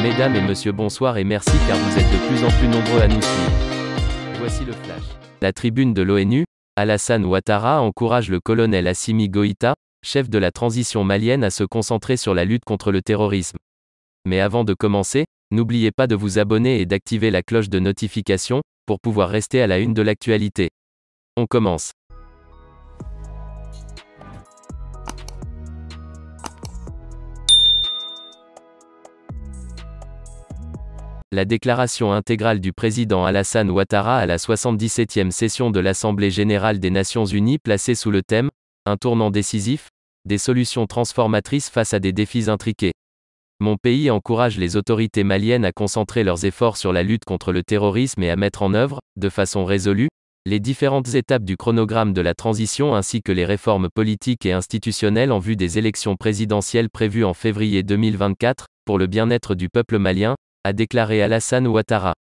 Mesdames et messieurs, bonsoir et merci car vous êtes de plus en plus nombreux à nous suivre. Voici le flash. La tribune de l'ONU, Alassane Ouattara encourage le colonel Assimi Goïta, chef de la transition malienne, à se concentrer sur la lutte contre le terrorisme. Mais avant de commencer, n'oubliez pas de vous abonner et d'activer la cloche de notification, pour pouvoir rester à la une de l'actualité. On commence. La déclaration intégrale du président Alassane Ouattara à la 77e session de l'Assemblée générale des Nations unies placée sous le thème « Un tournant décisif, des solutions transformatrices face à des défis intriqués ». Mon pays encourage les autorités maliennes à concentrer leurs efforts sur la lutte contre le terrorisme et à mettre en œuvre, de façon résolue, les différentes étapes du chronogramme de la transition ainsi que les réformes politiques et institutionnelles en vue des élections présidentielles prévues en février 2024, pour le bien-être du peuple malien, a déclaré Alassane Ouattara.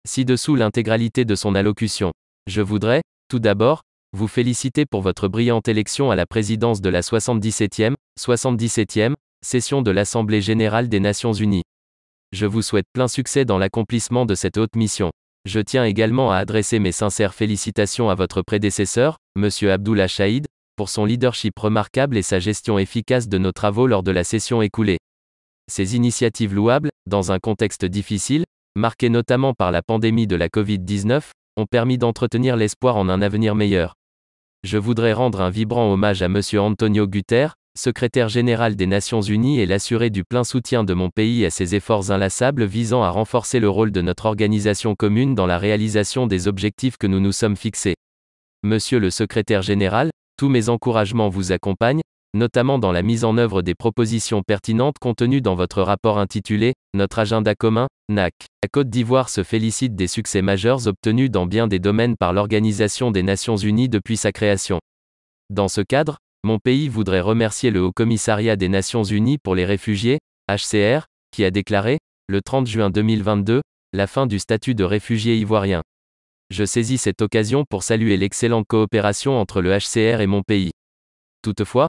Ci-dessous l'intégralité de son allocution. Je voudrais, tout d'abord, vous féliciter pour votre brillante élection à la présidence de la 77e session de l'Assemblée générale des Nations unies. Je vous souhaite plein succès dans l'accomplissement de cette haute mission. Je tiens également à adresser mes sincères félicitations à votre prédécesseur, M. Abdullah Chahid, pour son leadership remarquable et sa gestion efficace de nos travaux lors de la session écoulée. Ces initiatives louables, dans un contexte difficile, marqué notamment par la pandémie de la Covid-19, ont permis d'entretenir l'espoir en un avenir meilleur. Je voudrais rendre un vibrant hommage à M. Antonio Guterres, secrétaire général des Nations Unies, et l'assurer du plein soutien de mon pays à ses efforts inlassables visant à renforcer le rôle de notre organisation commune dans la réalisation des objectifs que nous nous sommes fixés. Monsieur le secrétaire général, tous mes encouragements vous accompagnent, notamment dans la mise en œuvre des propositions pertinentes contenues dans votre rapport intitulé « Notre agenda commun, NAC ». La Côte d'Ivoire se félicite des succès majeurs obtenus dans bien des domaines par l'Organisation des Nations Unies depuis sa création. Dans ce cadre, mon pays voudrait remercier le Haut-Commissariat des Nations Unies pour les réfugiés, HCR, qui a déclaré, le 30 juin 2022, la fin du statut de réfugié ivoirien. Je saisis cette occasion pour saluer l'excellente coopération entre le HCR et mon pays. Toutefois,